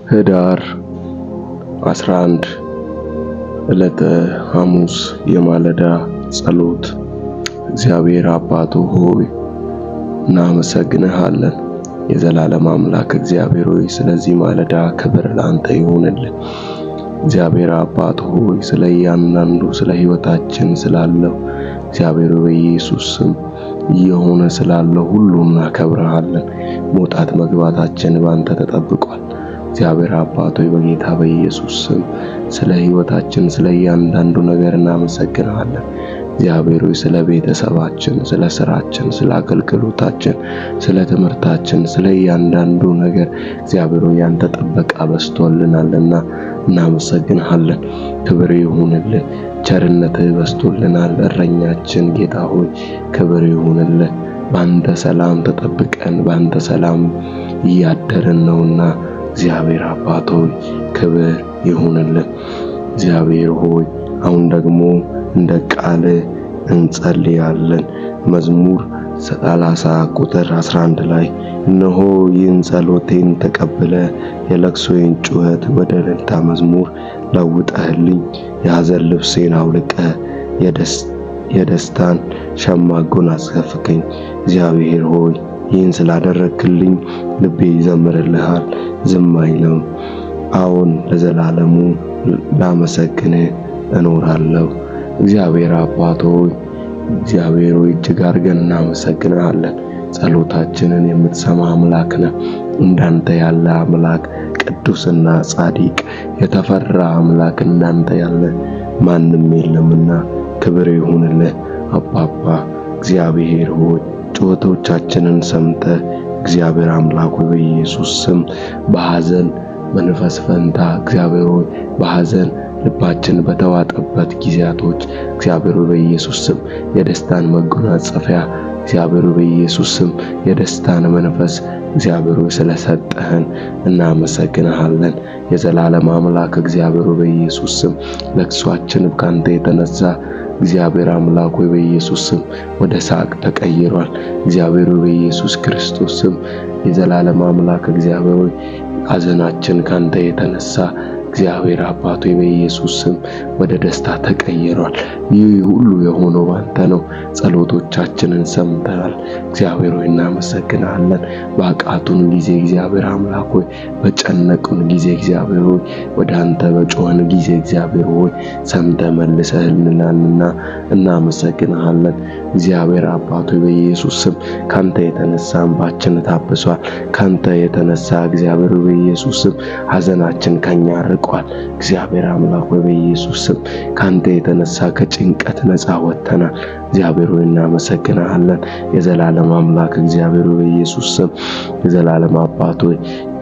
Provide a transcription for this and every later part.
ህዳር 11 ዕለተ ሐሙስ የማለዳ ጸሎት። እግዚአብሔር አባቱ ሆይ እናመሰግንሃለን። የዘላለም አምላክ እግዚአብሔር ሆይ ስለዚህ ማለዳ ክብር ላንተ ይሁንልን። እግዚአብሔር አባት ሆይ ስለ እያንዳንዱ ስለ ሕይወታችን ስላለው እግዚአብሔር በኢየሱስ ስም እየሆነ ስላለው ሁሉ እናከብርሃለን። መውጣት መግባታችን ባንተ ተጠብቋል። እግዚአብሔር አባት ሆይ በጌታ በኢየሱስ ስም ስለ ሕይወታችን ስለ እያንዳንዱ ነገር እናመሰግንሃለን። እግዚአብሔር ሆይ ስለ ቤተሰባችን፣ ስለ ስራችን፣ ስለ አገልግሎታችን፣ ስለ ትምህርታችን፣ ስለ እያንዳንዱ ነገር እግዚአብሔር ሆይ ያንተ ጥበቃ በስቶልናልና እናመሰግንሃለን። ክብር ይሁንልህ። ቸርነትህ በስቶልናል። እረኛችን ጌታ ሆይ ክብር ይሁንልህ። ባንተ ሰላም ተጠብቀን ባንተ ሰላም እያደርን ነውና እግዚአብሔር አባት ሆይ ክብር ይሁንልህ። እግዚአብሔር ሆይ አሁን ደግሞ እንደ ቃል እንጸልያለን። መዝሙር 30 ቁጥር 11 ላይ እነሆ ይህን ጸሎቴን ተቀብለ የለቅሶዬን ጩኸት ወደ እልልታ መዝሙር ለውጠህልኝ፣ የሐዘን ልብሴን አውልቀ የደስታን ሸማ አጎናጸፍከኝ። እግዚአብሔር ሆይ ይህን ስላደረክልኝ ልቤ ይዘምርልሃል፣ ዝም አይልም። አዎን ለዘላለሙ ላመሰግንህ እኖራለሁ። እግዚአብሔር አባት ሆይ እግዚአብሔር ሆይ እጅግ አድርገን እናመሰግንሃለን። ጸሎታችንን የምትሰማ አምላክ ነህ። እንዳንተ ያለ አምላክ ቅዱስና ጻድቅ የተፈራ አምላክ እንዳንተ ያለ ማንም የለምና ክብር ይሁንልህ አባባ። እግዚአብሔር ሆይ ጩኸቶቻችንን ሰምተህ እግዚአብሔር አምላክ ሆይ በኢየሱስ ስም በሐዘን መንፈስ ፈንታ እግዚአብሔር ሆይ በሐዘን ልባችን በተዋጠበት ጊዜያቶች እግዚአብሔር ሆይ በኢየሱስ ስም የደስታን መጎናጸፊያ እግዚአብሔር ሆይ በኢየሱስ ስም የደስታን መንፈስ እግዚአብሔር ሆይ ስለሰጠህን እናመሰግንሃለን። የዘላለም አምላክ እግዚአብሔር ሆይ በኢየሱስ ስም ለቅሷችን ካንተ የተነሳ እግዚአብሔር አምላክ ሆይ በኢየሱስ ስም ወደ ሳቅ ተቀይሯል። እግዚአብሔር ሆይ በኢየሱስ ክርስቶስ ስም የዘላለም አምላክ እግዚአብሔር ሆይ ሐዘናችን ካንተ የተነሳ እግዚአብሔር አባት ሆይ በኢየሱስ ስም ወደ ደስታ ተቀይሯል። ይህ ሁሉ የሆነው ባንተ ነው። ጸሎቶቻችንን ሰምተሃል። እግዚአብሔር ሆይ እናመሰግናለን። ባቃቱን ጊዜ እግዚአብሔር አምላክ ሆይ በጨነቁን ጊዜ እግዚአብሔር ሆይ ወደ አንተ በጮህን ጊዜ እግዚአብሔር ሆይ ሰምተህ መልሰህልናልና እናመሰግናለን። እግዚአብሔር አባት ሆይ በኢየሱስ ስም ካንተ የተነሳ እንባችን ታብሷል። ካንተ የተነሳ እግዚአብሔር ሆይ በኢየሱስ ስም ሐዘናችን ከኛ ርቋል። እግዚአብሔር አምላክ ሆይ በኢየሱስ ስም ካንተ የተነሳ ከጭንቀት ነፃ ወጥተናል። እግዚአብሔር ሆይ እናመሰግናለን። የዘላለም አምላክ እግዚአብሔር ሆይ በኢየሱስ ስም የዘላለም አባት ሆይ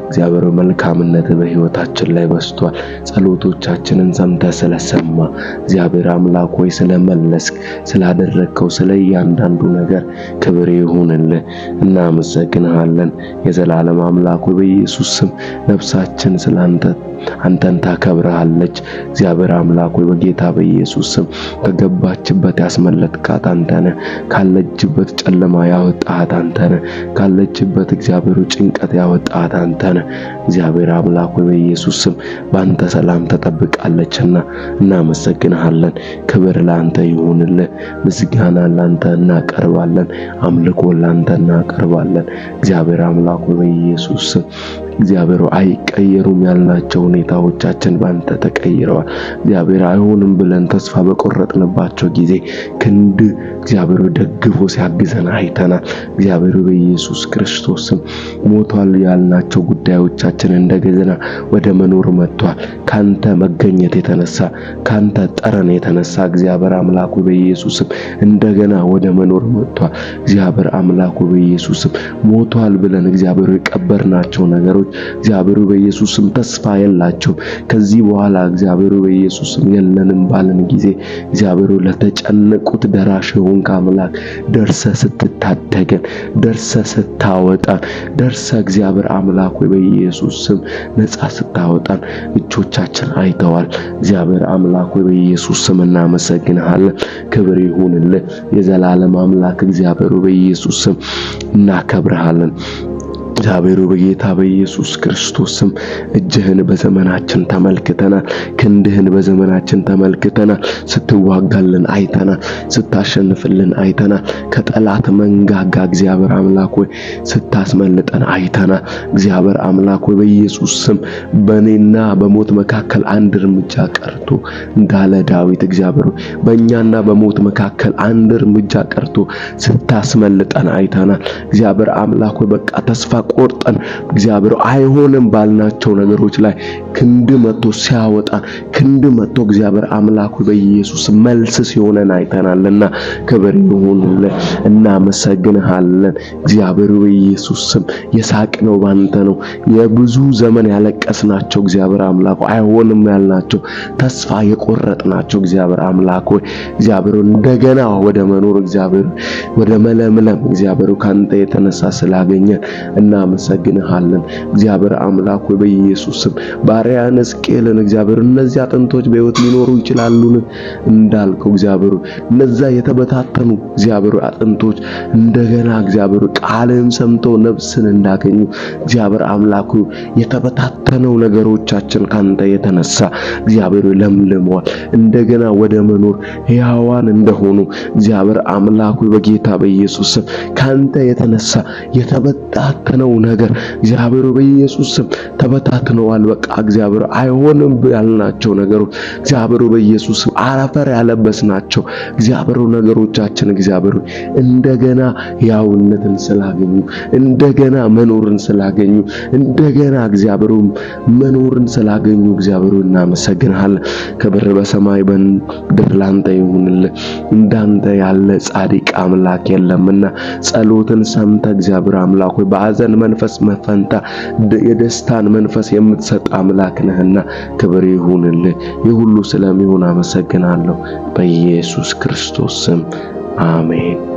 እግዚአብሔር መልካምነት በሕይወታችን ላይ በስቷል። ጸሎቶቻችንን ሰምተህ ስለሰማ እግዚአብሔር አምላክ ሆይ ስለመለስክ ስላደረግከው ስለ እያንዳንዱ ነገር ክብር ይሁንልህ። እናመሰግንሃለን። የዘላለም አምላክ ሆይ በኢየሱስ ስም ነፍሳችን አንተን ታከብርሃለች። እግዚአብሔር አምላክ ሆይ በጌታ በኢየሱስ ስም ከገባችበት ያስመለጥካት አንተ ነህ። ካለችበት ጨለማ ያወጣሃት አንተ ነህ። ካለችበት እግዚአብሔር ጭንቀት ያወጣሃት አንተ ነህ። እግዚአብሔር አምላክ ሆይ በኢየሱስ ስም ባንተ ሰላም ተጠብቃለችና እናመሰግንሃለን። ክብር ላንተ ይሁንልህ። ምስጋና ላንተ እናቀርባለን። አምልኮ ላንተ እናቀርባለን። እግዚአብሔር አምላክ ሆይ በኢየሱስ ስም እግዚአብሔር አይቀየሩም ያልናቸው ሁኔታዎቻችን ባንተ ተቀይረዋል። እግዚአብሔር አይሆንም ብለን ተስፋ በቆረጥንባቸው ጊዜ ክንድ እግዚአብሔር ደግፎ ሲያግዘን አይተናል። እግዚአብሔር በኢየሱስ ክርስቶስ ስም ሞቷል ያልናቸው ጉዳዮቻችን እንደገና ወደ መኖር መጥቷል። ካንተ መገኘት የተነሳ ካንተ ጠረን የተነሳ እግዚአብሔር አምላኩ በኢየሱስ ስም እንደገና ወደ መኖር መጥቷል። እግዚአብሔር አምላኩ በኢየሱስ ስም ሞቷል ብለን እግዚአብሔር የቀበርናቸው ነገሮች እግዚአብሔር በኢየሱስ ስም ተስፋ የላቸውም። ከዚህ በኋላ እግዚአብሔር በኢየሱስ ስም የለንም ባለን ጊዜ እግዚአብሔር ለተጨነቁት ደራሽ የሆንክ አምላክ ደርሰህ ስትታደገን፣ ደርሰህ ስታወጣን፣ ደርሰህ እግዚአብሔር አምላክ በኢየሱስ ስም ነፃ ስታወጣን እጆቻችን አይተዋል። እግዚአብሔር አምላክ በኢየሱስ ስም እናመሰግንሃለን። ክብር ይሁንልህ። የዘላለም አምላክ እግዚአብሔር በኢየሱስ ስም እናከብርሃለን። እግዚአብሔር በጌታ በኢየሱስ ክርስቶስ ስም እጅህን በዘመናችን ተመልክተናል። ክንድህን በዘመናችን ተመልክተናል። ስትዋጋልን አይተናል። ስታሸንፍልን አይተናል። ከጠላት መንጋጋ እግዚአብሔር አምላክ ሆይ ስታስመልጠን አይተናል። እግዚአብሔር አምላክ ሆይ በኢየሱስ ስም በኔና በሞት መካከል አንድ እርምጃ ቀርቶ እንዳለ ዳዊት እግዚአብሔር በእኛና በሞት መካከል አንድ እርምጃ ቀርቶ ስታስመልጠን አይተናል። እግዚአብሔር አምላክ ሆይ በቃ ተስፋ ቆርጠን እግዚአብሔር አይሆንም ባልናቸው ነገሮች ላይ ክንድ መጥቶ ሲያወጣን ክንድ መጥቶ እግዚአብሔር አምላክ ሆይ በኢየሱስ መልስ ሲሆነን አይተናልና ክብር ይሁንልህ። እናመሰግንሃለን እግዚአብሔር በኢየሱስ ስም። የሳቅነው ባንተ ነው። የብዙ ዘመን ያለቀስናቸው እግዚአብሔር አምላክ አይሆንም ያልናቸው ተስፋ የቆረጥናቸው እግዚአብሔር አምላክ ሆይ እግዚአብሔር እንደገና ወደ መኖር እግዚአብሔር ወደ መለምለም እግዚአብሔር ካንተ የተነሳ ስላገኘን እናመሰግንሃለን። እግዚአብሔር አምላክ ሆይ በኢየሱስ ስም ባሪያን ሕዝቅኤልን እግዚአብሔር እነዚህ አጥንቶች በሕይወት ሊኖሩ ይችላሉን እንዳልከው እግዚአብሔር እነዛ የተበታተኑ እግዚአብሔር አጥንቶች እንደገና እግዚአብሔር ቃልን ሰምተው ነፍስን እንዳገኙ እግዚአብሔር አምላክ የተበታተነው ነገሮቻችን ካንተ የተነሳ እግዚአብሔር ለምልመዋል። እንደገና ወደ መኖር ሕያዋን እንደሆኑ እግዚአብሔር አምላክ በጌታ በኢየሱስ ስም ካንተ የተነሳ የተበታተነው ነገር እግዚአብሔር በኢየሱስ ስም ተበታትነዋል። በቃ እግዚአብሔር አይሆንም ያልናቸው ነገሮች እግዚአብሔር በኢየሱስ ስም አረፈር ያለበስናቸው እግዚአብሔር ነገሮቻችን እግዚአብሔር እንደገና ያውነትን ስላገኙ እንደገና መኖርን ስላገኙ እንደገና እግዚአብሔር መኖርን ስላገኙ እግዚአብሔር እናመሰግናለን። ክብር በሰማይ በምድር ላንተ ይሁንልህ። እንዳንተ ያለ ጻድቅ አምላክ የለምና ጸሎትን ሰምተ እግዚአብሔር አምላክ ሆይ በአዘን መንፈስ መፈንታ የደስታን መንፈስ የምትሰጥ አምላክ ነህና ክብር ይሁንልህ። ይሁሉ ስለሚሆን አመሰግናለሁ በኢየሱስ ክርስቶስ ስም አሜን።